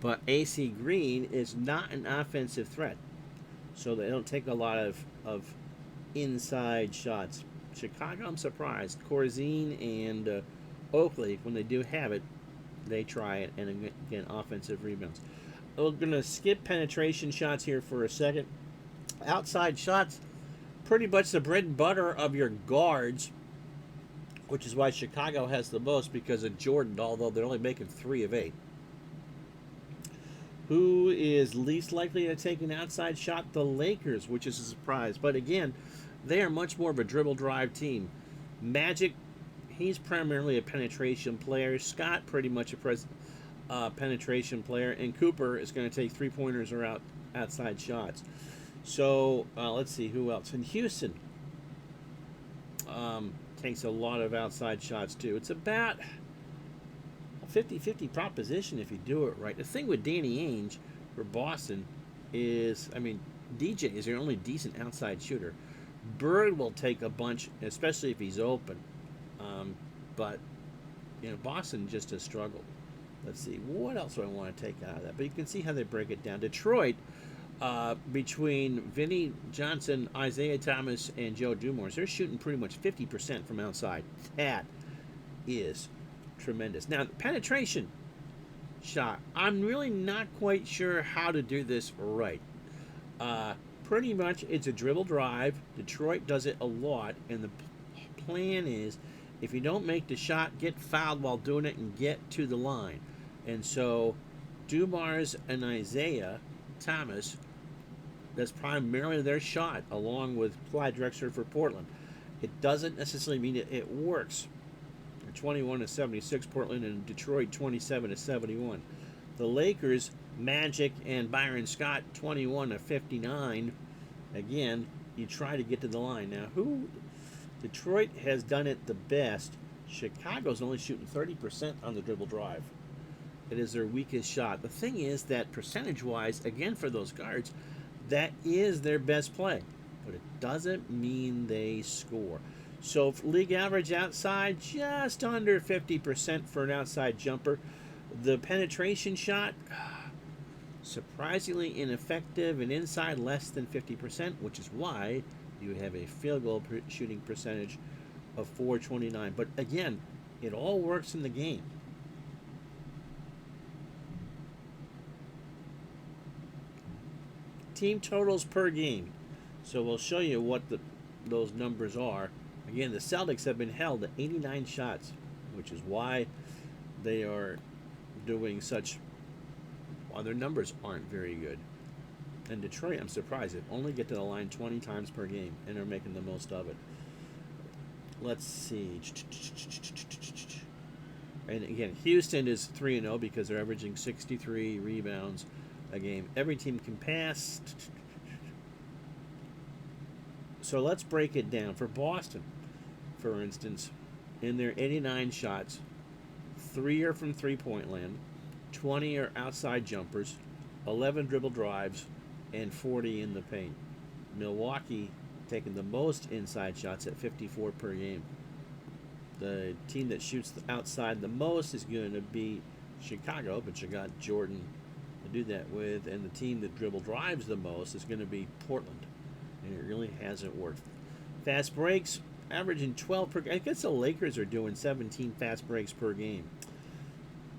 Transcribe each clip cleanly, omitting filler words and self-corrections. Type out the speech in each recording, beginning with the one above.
But AC Green is not an offensive threat, so they don't take a lot of inside shots. Chicago, I'm surprised. Corzine and Oakley, when they do have it, they try it, and again, offensive rebounds. We're going to skip penetration shots here for a second. Outside shots, pretty much the bread and butter of your guards, which is why Chicago has the most because of Jordan, although they're only making 3 of 8. Who is least likely to take an outside shot? The Lakers, which is a surprise. But again, they are much more of a dribble drive team. Magic, he's primarily a penetration player. Scott, pretty much a penetration player. And Cooper is going to take 3-pointers or outside shots. So let's see who else. In Houston, takes a lot of outside shots too. It's about a 50-50 proposition if you do it right. The thing with Danny Ainge for Boston is, I mean, DJ is your only decent outside shooter. Bird will take a bunch, especially if he's open. But, Boston just has struggled. Let's see, what else do I want to take out of that? But you can see how they break it down. Detroit, between Vinny Johnson, Isaiah Thomas, and Joe Dumars, they're shooting pretty much 50% from outside. That is tremendous. Now, penetration shot, I'm really not quite sure how to do this right. Pretty much it's a dribble drive. Detroit does it a lot, and the plan is if you don't make the shot, get fouled while doing it and get to the line. And so Dumars and Isaiah Thomas, that's primarily their shot, along with Clyde Drexler for Portland. It doesn't necessarily mean it works. 21-76 Portland, and Detroit 27-71. The Lakers, Magic and Byron Scott 21-59. Again, you try to get to the line. Now, Detroit has done it the best. Chicago's only shooting 30% on the dribble drive. It is their weakest shot. The thing is that percentage-wise, again for those guards, that is their best play. But it doesn't mean they score. So league average outside, just under 50% for an outside jumper. The penetration shot, surprisingly ineffective, and inside less than 50%, which is why you have a field goal shooting percentage of .429. But again, it all works in the game. Team totals per game. So we'll show you what those numbers are. Again, the Celtics have been held to 89 shots, which is why they are doing such. Well, their numbers aren't very good. And Detroit, I'm surprised, they only get to the line 20 times per game, and they're making the most of it. Let's see. And again, Houston is 3-0 because they're averaging 63 rebounds a game. Every team can pass. So let's break it down. For Boston, for instance, in their 89 shots, 3 are from three-point land, 20 are outside jumpers, 11 dribble drives, and 40 in the paint. Milwaukee taking the most inside shots at 54 per game. The team that shoots outside the most is going to be Chicago, but you got Jordan to do that with, and the team that dribble drives the most is going to be Portland, and it really hasn't worked. Fast breaks, averaging 12 per. I guess the Lakers are doing 17 fast breaks per game.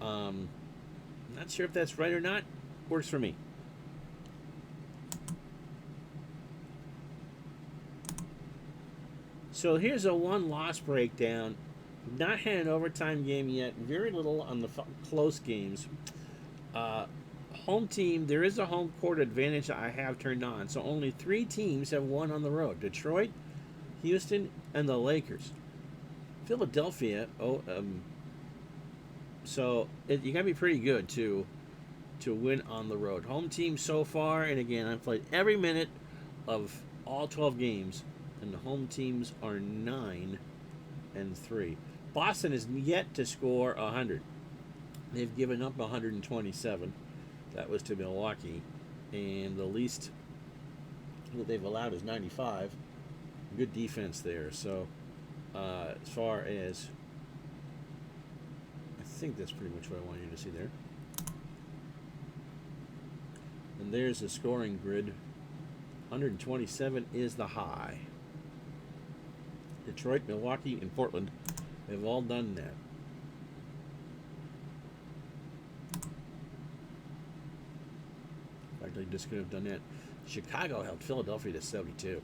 Not sure if that's right or not. Works for me. So here's a one-loss breakdown. Not had an overtime game yet. Very little on the close games. Home team, there is a home court advantage I have turned on. So only 3 teams have won on the road. Detroit, Houston, and the Lakers. Philadelphia, so you got to be pretty good to win on the road. Home team so far, and again, I've played every minute of all 12 games, and the home teams are 9-3. Boston is yet to score 100. They've given up 127. That was to Milwaukee, and the least that they've allowed is 95. Good defense there. So as far as, I think that's pretty much what I want you to see there. And there's the scoring grid. 127 is the high. Detroit, Milwaukee, and Portland have all done that. In fact, they just could have done that. Chicago held Philadelphia to 72.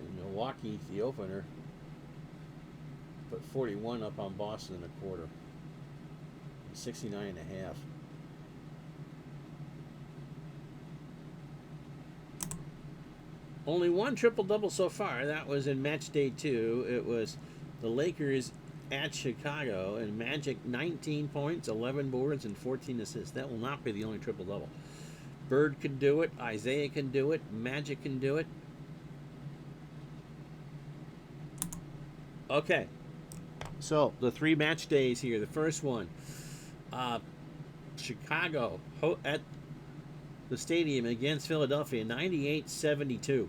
And Milwaukee, the opener, put 41 up on Boston in a quarter. 69.5. Only one triple-double so far. That was in match day 2. It was the Lakers at Chicago, and Magic 19 points, 11 boards, and 14 assists. That will not be the only triple-double. Bird can do it. Isaiah can do it. Magic can do it. Okay. So, the 3 match days here. The first one, Chicago at the stadium against Philadelphia, 98-72.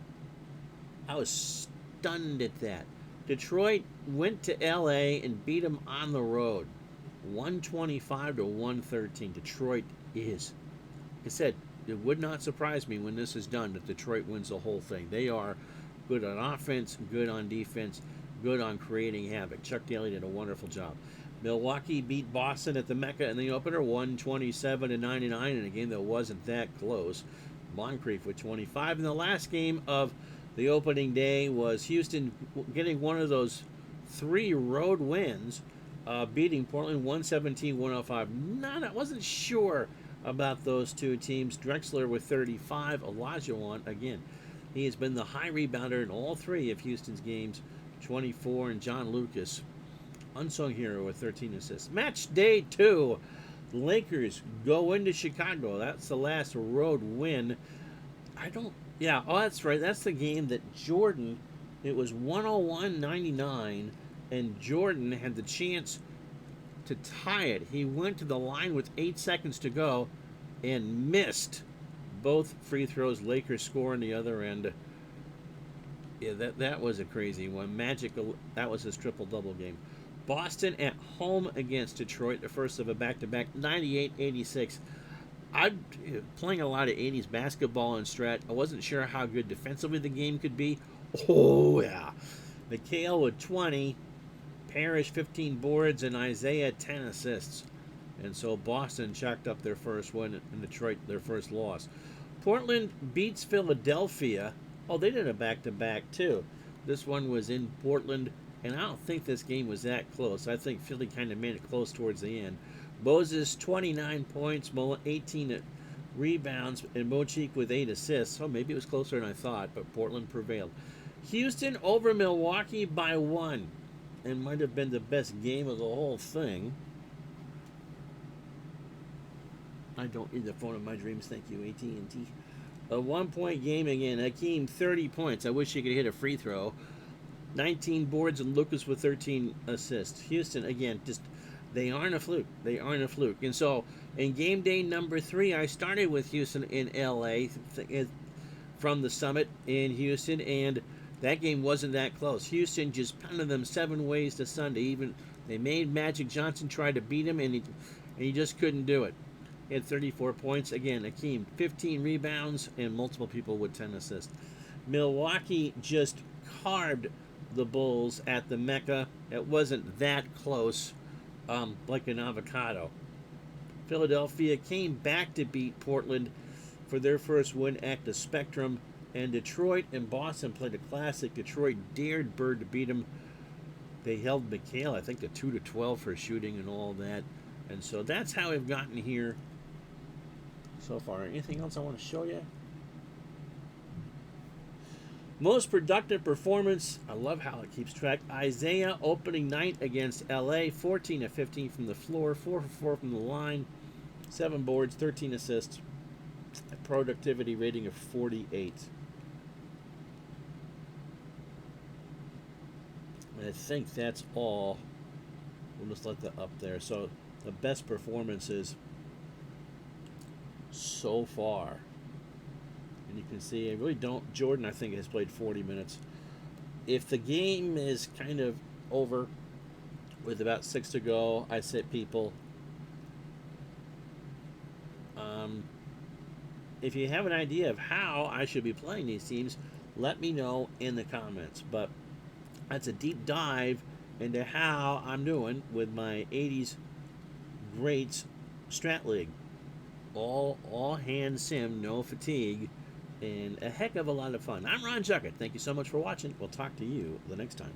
I was stunned at that. Detroit went to L.A. and beat them on the road, 125-113. Detroit is, like I said, it would not surprise me when this is done that Detroit wins the whole thing. They are good on offense, good on defense, good on creating havoc. Chuck Daly did a wonderful job. Milwaukee beat Boston at the Mecca in the opener, 127-99, in a game that wasn't that close. Moncrief with 25. And the last game of the opening day was Houston getting one of those 3 road wins, beating Portland 117-105. I wasn't sure about those 2 teams. Drexler with 35, Olajuwon, again, he has been the high rebounder in all 3 of Houston's games, 24, and John Lucas, unsung hero, with 13 assists. Match day 2, the Lakers go into Chicago. That's the last road win. That's right. That's the game that Jordan, it was 101-99, and Jordan had the chance to tie it. He went to the line with 8 seconds to go and missed both free throws. Lakers score on the other end. Yeah, that was a crazy one. Magic, that was his triple-double game. Boston at home against Detroit, the first of a back-to-back, 98-86. I'm playing a lot of 80s basketball in Strat. I wasn't sure how good defensively the game could be. Oh, yeah. McHale with 20, Parrish 15 boards, and Isaiah 10 assists. And so Boston chalked up their first win, and Detroit their first loss. Portland beats Philadelphia. Oh, they did a back-to-back, too. This one was in Portland, and I don't think this game was that close. I think Philly kind of made it close towards the end. Moses, 29 points, 18 rebounds, and Mochik with 8 assists. Oh, maybe it was closer than I thought, but Portland prevailed. Houston over Milwaukee by 1. And might have been the best game of the whole thing. I don't need the phone of my dreams, thank you, AT&T. A 1-point game again. Hakeem, 30 points. I wish he could hit a free throw. 19 boards, and Lucas with 13 assists. Houston, again, just... they aren't a fluke. They aren't a fluke. And so, in game day number 3, I started with Houston in L.A. from the Summit in Houston, and that game wasn't that close. Houston just pounded them 7 ways to Sunday. Even they made Magic Johnson try to beat him, and he just couldn't do it. He had 34 points. Again, Hakeem, 15 rebounds, and multiple people with 10 assists. Milwaukee just carved the Bulls at the Mecca. It wasn't that close. Like an avocado. Philadelphia came back to beat Portland for their first win at the Spectrum, and Detroit and Boston played a classic. Detroit dared Bird to beat them. They held McHale, I think, to 2-12 for shooting and all that. And so that's how we've gotten here so far. Anything else I want to show you? Most productive performance, I love how it keeps track. Isaiah opening night against LA, 14 of 15 from the floor, 4 for 4 from the line, 7 boards, 13 assists, a productivity rating of 48. And I think that's all. We'll just let that up there. So the best performances so far. And you can see, I really don't. Jordan, I think, has played 40 minutes. If the game is kind of over with about 6 to go, I sit people if you have an idea of how I should be playing these teams, let me know in the comments. But that's a deep dive into how I'm doing with my 80s greats Strat League. All hand sim, no fatigue, and a heck of a lot of fun. I'm Ron Juckett. Thank you so much for watching. We'll talk to you the next time.